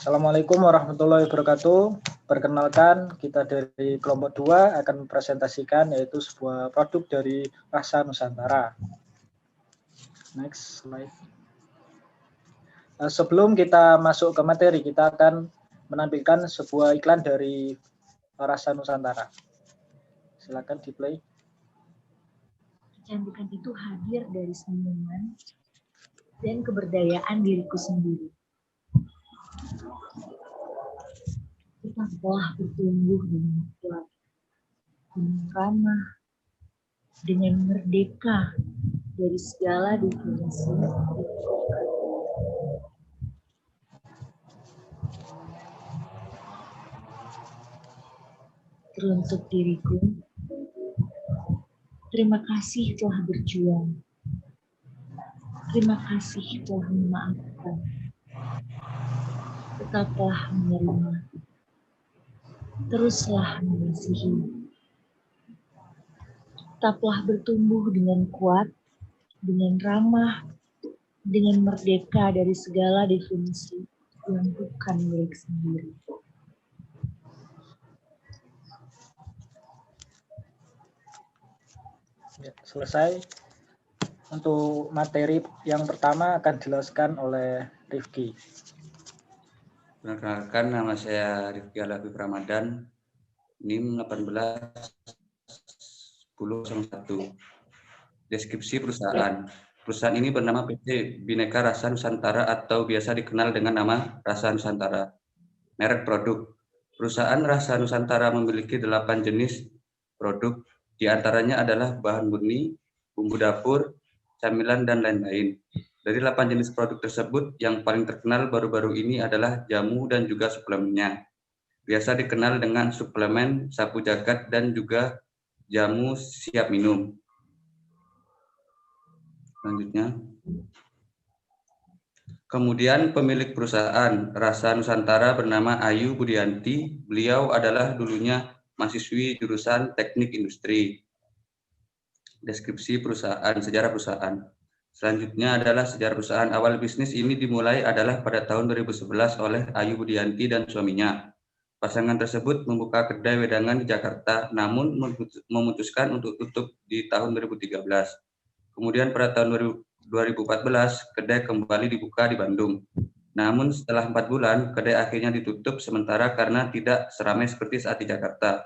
Assalamualaikum warahmatullahi wabarakatuh. Perkenalkan, kita dari kelompok 2 akan mempresentasikan yaitu sebuah produk dari Rasa Nusantara. Next slide. Sebelum kita masuk ke materi, kita akan menampilkan sebuah iklan dari Rasa Nusantara. Silakan di play. Kecantikan itu hadir dari senyuman dan keberdayaan diriku sendiri. Kita telah bertumbuh dengan kuat, dengan ramah, dengan merdeka dari segala definisi. Teruntuk diriku, terima kasih telah berjuang. Terima kasih telah memaafkan. Tetaplah menerima. Teruslah mengasihi. Tetaplah bertumbuh dengan kuat, dengan ramah, dengan merdeka dari segala definisi yang bukan milik sendiri. Ya, selesai. Untuk materi yang pertama akan dijelaskan oleh Rifki. Perkenalkan, nama saya Rifki Al-Habib Ramadan, NIM 18-1001. Deskripsi perusahaan. Perusahaan ini bernama PT Bhinneka Rasa Nusantara atau biasa dikenal dengan nama Rasa Nusantara. Merek produk. Perusahaan Rasa Nusantara memiliki 8 jenis produk, di antaranya adalah bahan murni, bumbu dapur, camilan, dan lain-lain. Dari 8 jenis produk tersebut, yang paling terkenal baru-baru ini adalah jamu dan juga suplemennya. Biasa dikenal dengan suplemen sapu jagat dan juga jamu siap minum. Selanjutnya. Kemudian pemilik perusahaan Rasa Nusantara bernama Ayu Budianti. Beliau adalah dulunya mahasiswi jurusan Teknik Industri. Deskripsi perusahaan, sejarah perusahaan. Selanjutnya adalah sejarah perusahaan. Awal bisnis ini dimulai adalah pada tahun 2011 oleh Ayu Budianti dan suaminya. Pasangan tersebut membuka kedai wedangan di Jakarta, namun memutuskan untuk tutup di tahun 2013. Kemudian pada tahun 2014, kedai kembali dibuka di Bandung. Namun setelah 4 bulan, kedai akhirnya ditutup sementara karena tidak seramai seperti saat di Jakarta.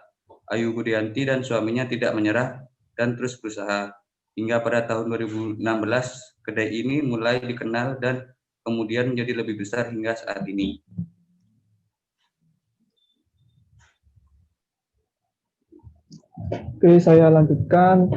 Ayu Budianti dan suaminya tidak menyerah dan terus berusaha. Hingga pada tahun 2016, kedai ini mulai dikenal dan kemudian menjadi lebih besar hingga saat ini. Oke, saya lanjutkan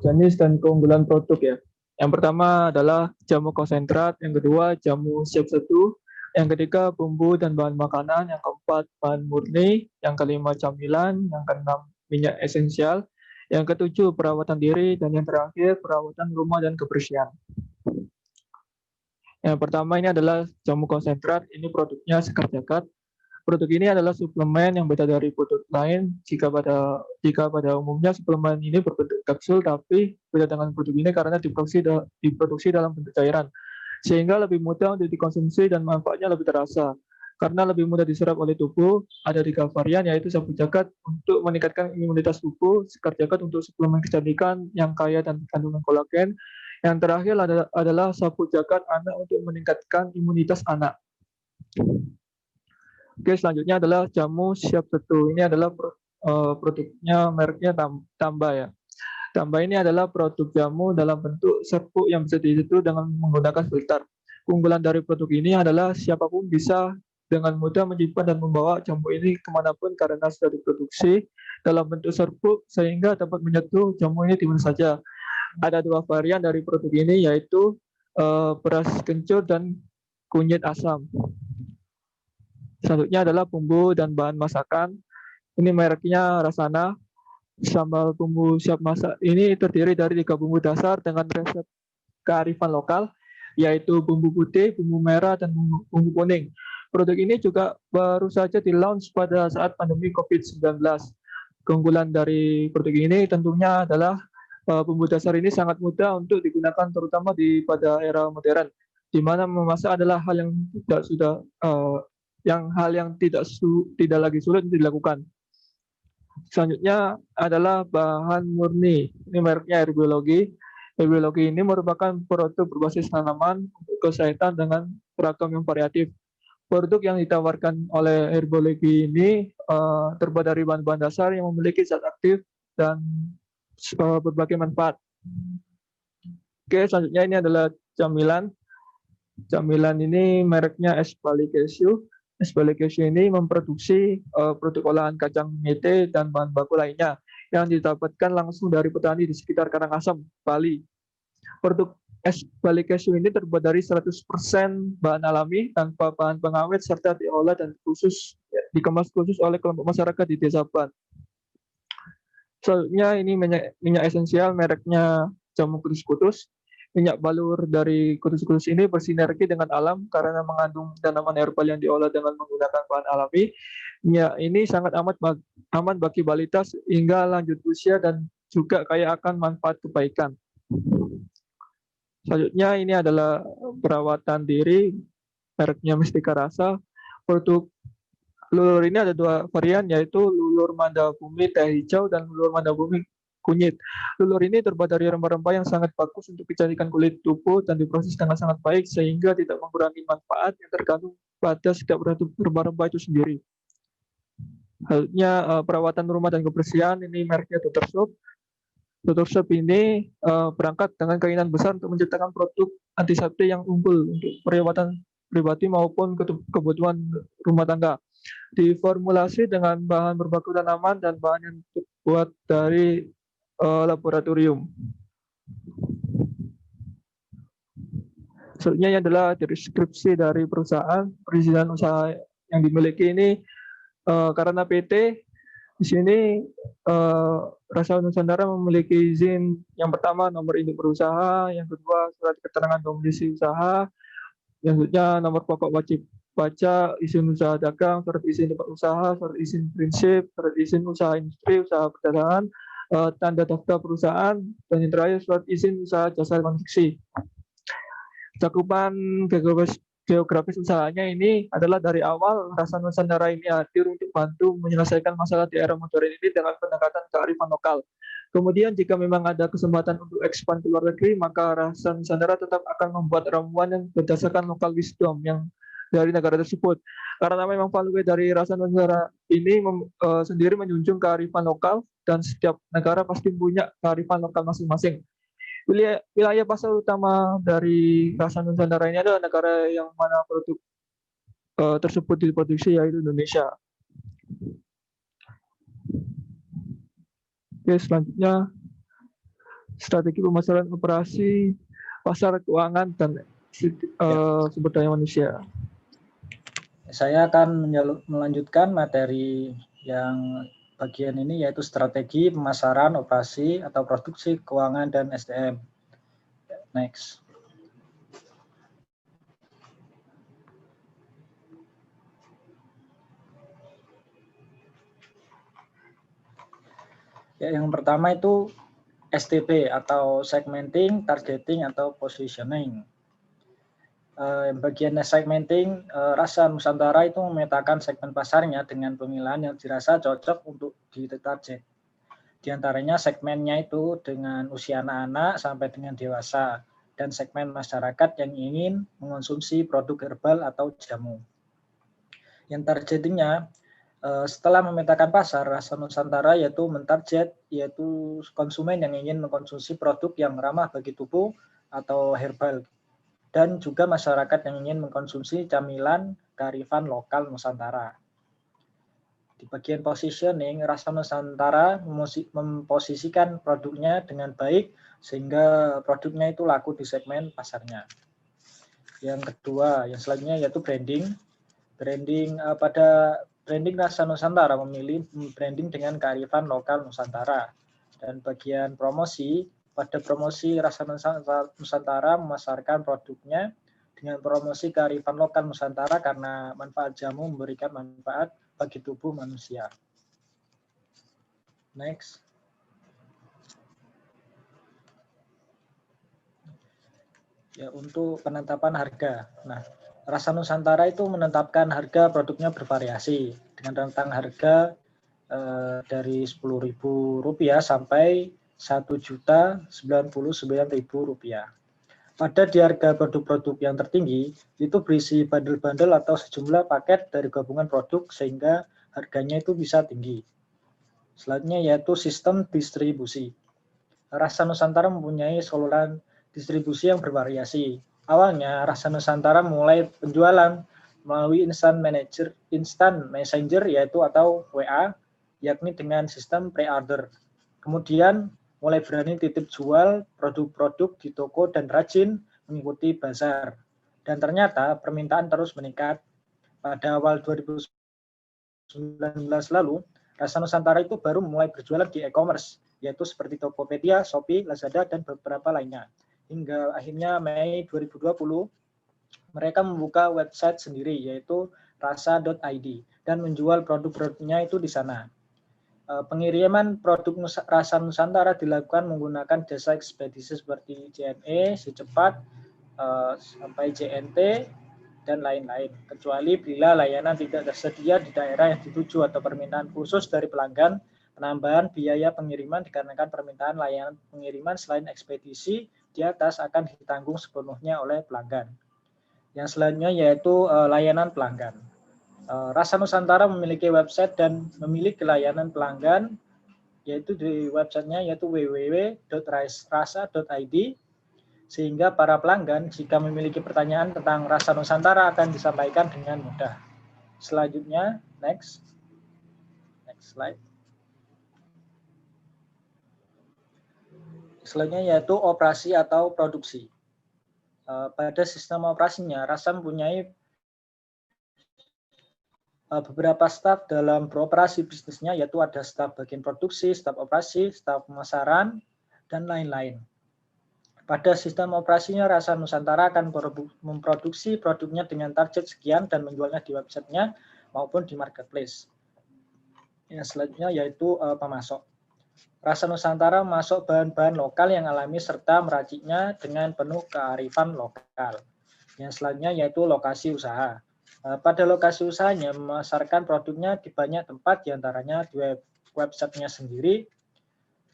jenis dan keunggulan produk ya. Yang pertama adalah jamu konsentrat, yang kedua jamu siap seduh, yang ketiga bumbu dan bahan makanan, yang keempat bahan murni, yang kelima camilan, yang keenam minyak esensial, yang ketujuh perawatan diri, dan yang terakhir perawatan rumah dan kebersihan. Yang pertama ini adalah jamu konsentrat, ini produknya Sekar Jagad. Produk ini adalah suplemen yang beda dari produk lain. Jika pada umumnya suplemen ini berbentuk kapsul, tapi beda dengan produk ini karena diproduksi dalam bentuk cairan, sehingga lebih mudah untuk dikonsumsi dan manfaatnya lebih terasa. Karena lebih mudah diserap oleh tubuh, ada 3 varian yaitu Sapu Jagat untuk meningkatkan imunitas tubuh, Sekar Jagat untuk suplemen kecantikan yang kaya dan kandungan kolagen. Yang terakhir adalah Sapu Jagat anak untuk meningkatkan imunitas anak. Oke, selanjutnya adalah jamu siap seduh. Ini adalah produknya mereknya Tamba ya. Tamba ini adalah produk jamu dalam bentuk serbuk yang bisa diseduh dengan menggunakan filter. Keunggulan dari produk ini adalah siapapun bisa dengan mudah menyimpan dan membawa jamu ini kemanapun karena sudah diproduksi dalam bentuk serbuk sehingga dapat menyeduh jamu ini di mana saja. Ada 2 varian dari produk ini yaitu beras kencur dan kunyit asam. Selanjutnya adalah bumbu dan bahan masakan. Ini mereknya Rasana. Sambal bumbu siap masak ini terdiri dari 3 bumbu dasar dengan resep kearifan lokal, yaitu bumbu putih, bumbu merah, dan bumbu kuning. Produk ini juga baru saja di-launch pada saat pandemi COVID-19. Keunggulan dari produk ini tentunya adalah bumbu dasar ini sangat mudah untuk digunakan terutama pada era modern, di mana memasak adalah hal yang hal yang tidak lagi sulit untuk dilakukan. Selanjutnya adalah bahan murni. Ini mereknya Herbiologi. Herbiologi ini merupakan produk berbasis tanaman untuk kesehatan dengan beragam yang variatif. Produk yang ditawarkan oleh Herbiologi ini terbuat dari bahan-bahan dasar yang memiliki zat aktif dan berbagai manfaat. Oke, selanjutnya ini adalah camilan. Camilan ini mereknya Espali Cashew. Espali Cashew ini memproduksi produk olahan kacang mete dan bahan baku lainnya yang didapatkan langsung dari petani di sekitar Karangasem, Bali. Produk Espali Cashew ini terbuat dari 100% bahan alami tanpa bahan pengawet serta diolah dan dikemas khusus oleh kelompok masyarakat di Desa Ban. Selanjutnya ini minyak esensial mereknya Jamu Kutus-Kutus. Minyak balur dari kutus-kutus ini bersinergi dengan alam karena mengandung tanaman herbal yang diolah dengan menggunakan bahan alami. Minyak ini sangat aman bagi balita hingga lanjut usia dan juga kaya akan manfaat kebaikan. Selanjutnya ini adalah perawatan diri mereknya Mustika Rasa. Produk lulur ini ada 2 varian, yaitu lulur manda bumi teh hijau dan lulur manda bumi kunyit. Lulur ini terbuat dari rempah-rempah yang sangat bagus untuk kecantikan kulit tubuh dan diproses dengan sangat baik sehingga tidak mengurangi manfaat yang terkandung pada setiap rempah-rempah itu sendiri. Halnya perawatan rumah dan kebersihan, ini mereknya Dr. Soap. Dr. Soap ini berangkat dengan keinginan besar untuk menciptakan produk antiseptik yang unggul untuk perawatan pribadi maupun kebutuhan rumah tangga. Diformulasi dengan bahan berbaku tanaman dan bahan yang terbuat dari laboratorium. Selanjutnya adalah deskripsi dari perusahaan. Perizinan usaha yang dimiliki ini karena PT di sini Rasa Nusantara memiliki izin yang pertama nomor induk berusaha, yang kedua surat keterangan domisili usaha, yang selanjutnya nomor pokok wajib pajak, izin usaha dagang, surat izin tempat usaha, surat izin prinsip, surat izin usaha industri, usaha perdagangan, tanda daftar perusahaan, dan yang terakhir surat izin usaha jasa konstruksi. Cakupan geografis usahanya ini adalah dari awal Rasa Nusantara ini hadir untuk bantu menyelesaikan masalah di era modern ini dengan pendekatan kearifan lokal. Kemudian jika memang ada kesempatan untuk expand ke luar negeri, maka Rasa Nusantara tetap akan membuat ramuan yang berdasarkan lokal wisdom yang dari negara tersebut. Karena memang value dari Rasa Nusantara ini sendiri menjunjung kearifan lokal dan setiap negara pasti punya kearifan lokal masing-masing. Wilayah pasar utama dari Rasa Nusantara ini adalah negara yang mana produk tersebut diproduksi, yaitu Indonesia. Oke, selanjutnya strategi pemasaran operasi pasar keuangan dan sumber daya manusia. Saya akan melanjutkan materi yang bagian ini, yaitu strategi pemasaran operasi atau produksi keuangan dan SDM. Next. Ya, yang pertama itu STP atau segmenting, targeting, atau positioning. Bagian segmenting, Rasa Nusantara itu memetakan segmen pasarnya dengan pemilihan yang dirasa cocok untuk ditarget. Di antaranya segmennya itu dengan usia anak-anak sampai dengan dewasa, dan segmen masyarakat yang ingin mengonsumsi produk herbal atau jamu. Yang targetingnya, setelah memetakan pasar, Rasa Nusantara yaitu mentarget yaitu konsumen yang ingin mengkonsumsi produk yang ramah bagi tubuh atau herbal, dan juga masyarakat yang ingin mengkonsumsi camilan kearifan lokal Nusantara. Di bagian positioning, Rasa Nusantara memposisikan produknya dengan baik sehingga produknya itu laku di segmen pasarnya. Yang kedua, yang selanjutnya yaitu branding. Pada branding Rasa Nusantara memilih branding dengan kearifan lokal Nusantara. Dan bagian promosi, pada promosi Rasa Nusantara memasarkan produknya dengan promosi kearifan lokal Nusantara karena manfaat jamu memberikan manfaat bagi tubuh manusia. Next. Ya, untuk penetapan harga. Nah, Rasa Nusantara itu menetapkan harga produknya bervariasi dengan rentang harga dari Rp10.000 sampai Rp1.099.000. Pada di harga produk-produk yang tertinggi itu berisi bundle-bundle atau sejumlah paket dari gabungan produk sehingga harganya itu bisa tinggi. Selanjutnya yaitu sistem distribusi. Rasa Nusantara mempunyai saluran distribusi yang bervariasi. Awalnya Rasa Nusantara mulai penjualan melalui instant messenger yaitu atau WA, yakni dengan sistem pre-order. Kemudian mulai berani titip jual produk-produk di toko dan rajin mengikuti bazar. Dan ternyata permintaan terus meningkat. Pada awal 2019 lalu, Rasa Nusantara itu baru mulai berjualan di e-commerce, yaitu seperti Tokopedia, Shopee, Lazada, dan beberapa lainnya. Hingga akhirnya Mei 2020, mereka membuka website sendiri, yaitu rasa.id, dan menjual produk-produknya itu di sana. Pengiriman produk Rasa Nusantara dilakukan menggunakan jasa ekspedisi seperti JNE, Si Cepat, sampai JNT, dan lain-lain, kecuali bila layanan tidak tersedia di daerah yang dituju atau permintaan khusus dari pelanggan. Penambahan biaya pengiriman dikarenakan permintaan layanan pengiriman selain ekspedisi di atas akan ditanggung sepenuhnya oleh pelanggan. Yang selanjutnya yaitu layanan pelanggan. Rasa Nusantara memiliki website dan memiliki layanan pelanggan, yaitu di websitenya yaitu www.rasa.id, sehingga para pelanggan jika memiliki pertanyaan tentang Rasa Nusantara akan disampaikan dengan mudah. Selanjutnya, next slide. Selanjutnya yaitu operasi atau produksi. Pada sistem operasinya, Rasa mempunyai beberapa staf dalam beroperasi bisnisnya, yaitu ada staf bagian produksi, staf operasi, staf pemasaran, dan lain-lain. Pada sistem operasinya, Rasa Nusantara akan memproduksi produknya dengan target sekian dan menjualnya di websitenya maupun di marketplace. Yang selanjutnya yaitu pemasok. Rasa Nusantara memasok bahan-bahan lokal yang alami serta meraciknya dengan penuh kearifan lokal. Yang selanjutnya yaitu lokasi usaha. Pada lokasi usahanya memasarkan produknya di banyak tempat, diantaranya di websitenya sendiri,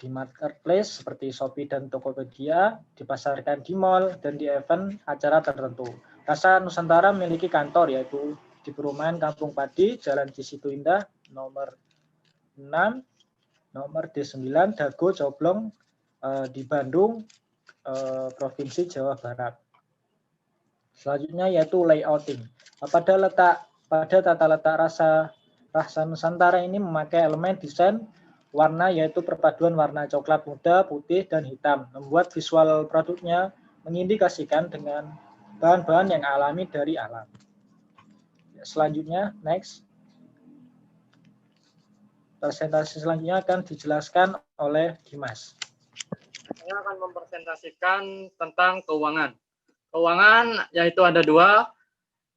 di marketplace seperti Shopee dan Tokopedia, dipasarkan di mall, dan di event acara tertentu. Rasa Nusantara memiliki kantor yaitu di Perumahan Kampung Padi, Jalan di Situ Indah, nomor 6, nomor D9, Dago, Coblong, di Bandung, Provinsi Jawa Barat. Selanjutnya yaitu layouting. Pada tata letak Rasa Nusantara ini memakai elemen desain warna, yaitu perpaduan warna coklat muda, putih, dan hitam, membuat visual produknya mengindikasikan dengan bahan-bahan yang alami dari alam. Selanjutnya, next. Presentasi selanjutnya akan dijelaskan oleh Dimas. Saya akan mempresentasikan tentang keuangan. Keuangan yaitu ada dua,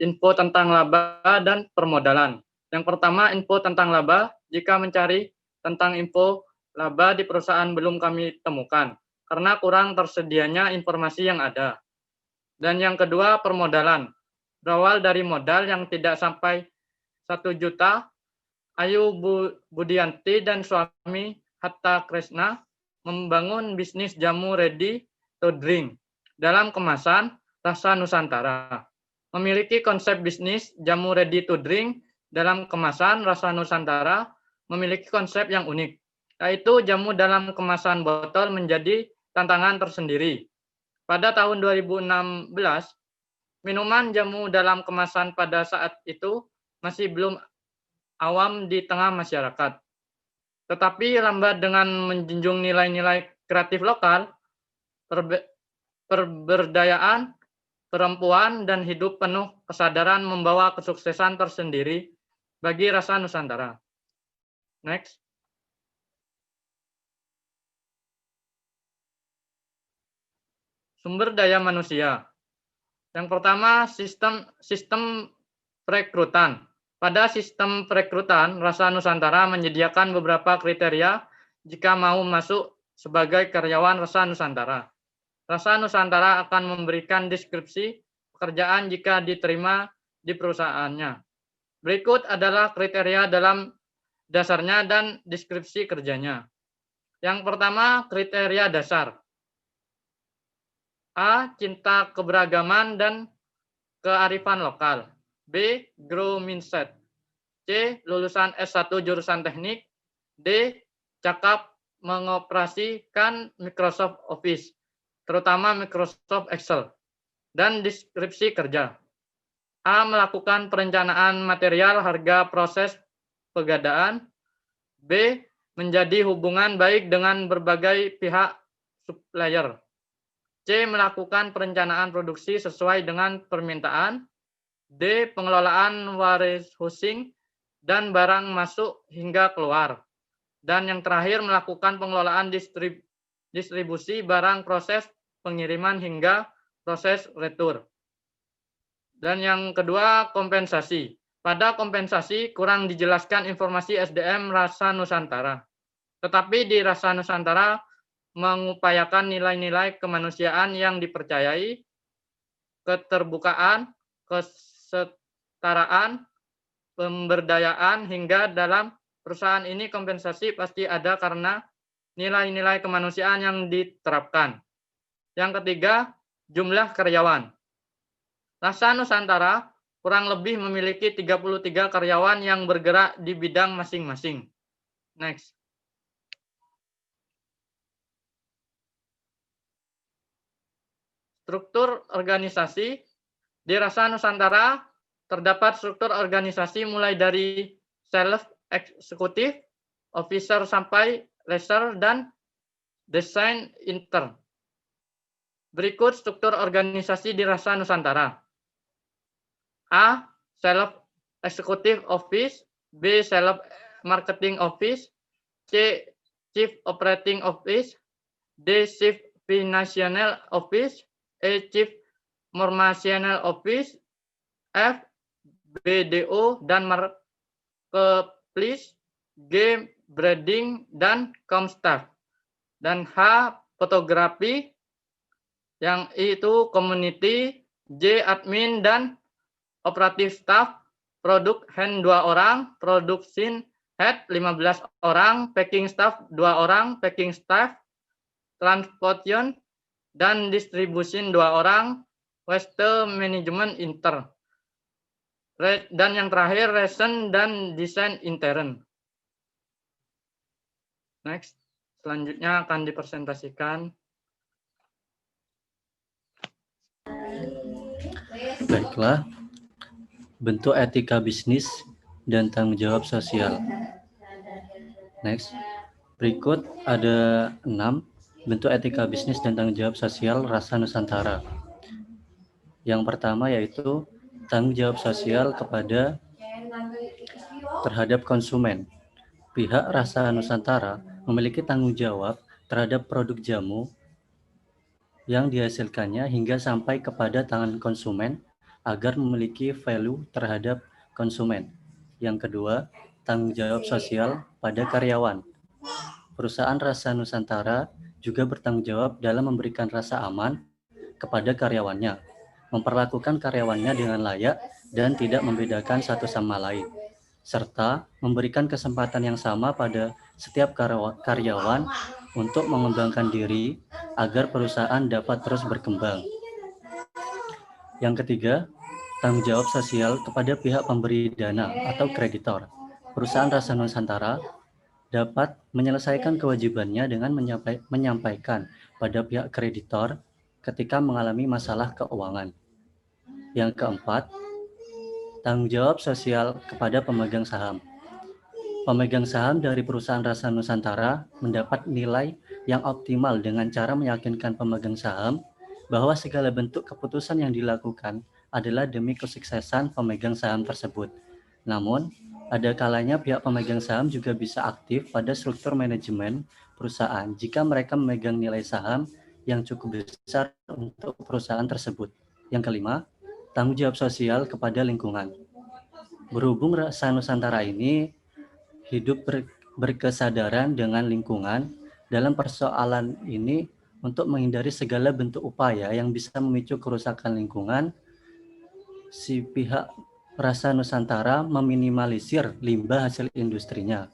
info tentang laba dan permodalan. Yang pertama, info tentang laba. Jika mencari tentang info laba di perusahaan belum kami temukan, karena kurang tersedianya informasi yang ada. Dan yang kedua, permodalan. Berawal dari modal yang tidak sampai 1 juta, Ayu Budianti dan suami Hatta Kresna membangun bisnis jamu ready to drink dalam kemasan Rasa Nusantara. Memiliki konsep bisnis jamu ready to drink dalam kemasan Rasa Nusantara memiliki konsep yang unik, yaitu jamu dalam kemasan botol menjadi tantangan tersendiri. Pada tahun 2016, minuman jamu dalam kemasan pada saat itu masih belum awam di tengah masyarakat. Tetapi lambat dengan menjunjung nilai-nilai kreatif lokal, pemberdayaan perempuan, dan hidup penuh kesadaran membawa kesuksesan tersendiri bagi Rasa Nusantara. Next. Sumber daya manusia. Yang pertama, sistem perekrutan. Pada sistem perekrutan, Rasa Nusantara menyediakan beberapa kriteria jika mau masuk sebagai karyawan Rasa Nusantara. Rasa Nusantara akan memberikan deskripsi pekerjaan jika diterima di perusahaannya. Berikut adalah kriteria dalam dasarnya dan deskripsi kerjanya. Yang pertama, kriteria dasar. A. Cinta keberagaman dan kearifan lokal. B. Grow mindset. C. Lulusan S1 jurusan teknik. D. Cakap mengoperasikan Microsoft Office, terutama Microsoft Excel. Dan deskripsi kerja. A. Melakukan perencanaan material, harga, proses pengadaan. B. Menjadi hubungan baik dengan berbagai pihak supplier. C. Melakukan perencanaan produksi sesuai dengan permintaan. D. Pengelolaan warehousing dan barang masuk hingga keluar. Dan yang terakhir, melakukan pengelolaan distribusi barang, proses pengiriman hingga proses retur. Dan yang kedua, kompensasi. Pada kompensasi kurang dijelaskan informasi SDM Rasa Nusantara. Tetapi di Rasa Nusantara mengupayakan nilai-nilai kemanusiaan yang dipercayai, keterbukaan, kesetaraan, pemberdayaan, hingga dalam perusahaan ini kompensasi pasti ada karena nilai-nilai kemanusiaan yang diterapkan. Yang ketiga, jumlah karyawan. Rasa Nusantara kurang lebih memiliki 33 karyawan yang bergerak di bidang masing-masing. Next. Struktur organisasi. Di Rasa Nusantara terdapat struktur organisasi mulai dari self eksekutif, officer sampai laser, dan desain intern. Berikut struktur organisasi di Rasa Nusantara. A. Self Executive Office. B. Self Marketing Office. C. Chief Operating Office. D. Chief Financial Office. E. Chief Informational Office. F. BDO dan Marketplace. G. Branding dan Comstaff. Dan H. Fotografi. Yang I itu Community. J. Admin dan Operatif Staff. Produk Hand 2 orang. Production Head 15 orang. Packing Staff 2 orang. Packing Staff. Transportation dan Distribution 2 orang. Waste Management Intern. Dan yang terakhir Ration dan Desain Intern. Next. Selanjutnya akan dipresentasikan. Baiklah, bentuk etika bisnis dan tanggung jawab sosial. Next. Berikut ada 6 bentuk etika bisnis dan tanggung jawab sosial Rasa Nusantara. Yang pertama yaitu tanggung jawab sosial terhadap konsumen. Pihak Rasa Nusantara memiliki tanggung jawab terhadap produk jamu yang dihasilkannya hingga sampai kepada tangan konsumen agar memiliki value terhadap konsumen. Yang kedua, tanggung jawab sosial pada karyawan. Perusahaan Rasa Nusantara juga bertanggung jawab dalam memberikan rasa aman kepada karyawannya, memperlakukan karyawannya dengan layak dan tidak membedakan satu sama lain, serta memberikan kesempatan yang sama pada setiap karyawan untuk mengembangkan diri agar perusahaan dapat terus berkembang. Yang ketiga, tanggung jawab sosial kepada pihak pemberi dana atau kreditor. Perusahaan Rasa Nusantara dapat menyelesaikan kewajibannya dengan menyampaikan pada pihak kreditor ketika mengalami masalah keuangan. Yang keempat, tanggung jawab sosial kepada pemegang saham. Pemegang saham dari perusahaan Rasa Nusantara mendapat nilai yang optimal dengan cara meyakinkan pemegang saham bahwa segala bentuk keputusan yang dilakukan adalah demi kesuksesan pemegang saham tersebut. Namun, ada kalanya pihak pemegang saham juga bisa aktif pada struktur manajemen perusahaan jika mereka memegang nilai saham yang cukup besar untuk perusahaan tersebut. Yang kelima, tanggung jawab sosial kepada lingkungan. Berhubung Rasa Nusantara ini hidup berkesadaran dengan lingkungan, dalam persoalan ini untuk menghindari segala bentuk upaya yang bisa memicu kerusakan lingkungan, si pihak Rasa Nusantara meminimalisir limbah hasil industrinya,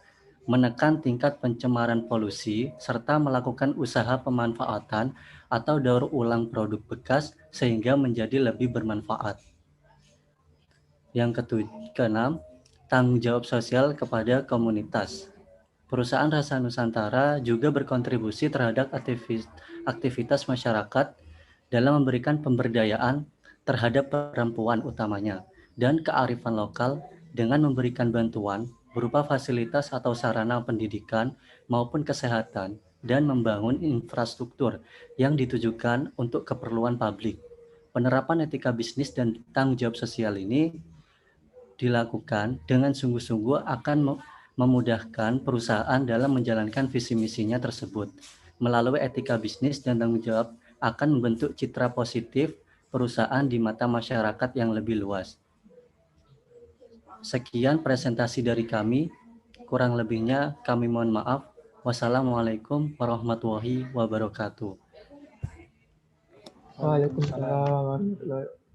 menekan tingkat pencemaran polusi, serta melakukan usaha pemanfaatan atau daur ulang produk bekas sehingga menjadi lebih bermanfaat. Yang keenam, tanggung jawab sosial kepada komunitas. Perusahaan Rasa Nusantara juga berkontribusi terhadap aktivitas masyarakat dalam memberikan pemberdayaan terhadap perempuan utamanya dan kearifan lokal dengan memberikan bantuan berupa fasilitas atau sarana pendidikan maupun kesehatan dan membangun infrastruktur yang ditujukan untuk keperluan publik. Penerapan etika bisnis dan tanggung jawab sosial ini dilakukan dengan sungguh-sungguh akan memudahkan perusahaan dalam menjalankan visi misinya tersebut. Melalui etika bisnis dan tanggung jawab akan membentuk citra positif perusahaan di mata masyarakat yang lebih luas. Sekian presentasi dari kami. Kurang lebihnya kami mohon maaf. Wassalamualaikum warahmatullahi wabarakatuh. Waalaikumsalam warahmatullahi wabarakatuh.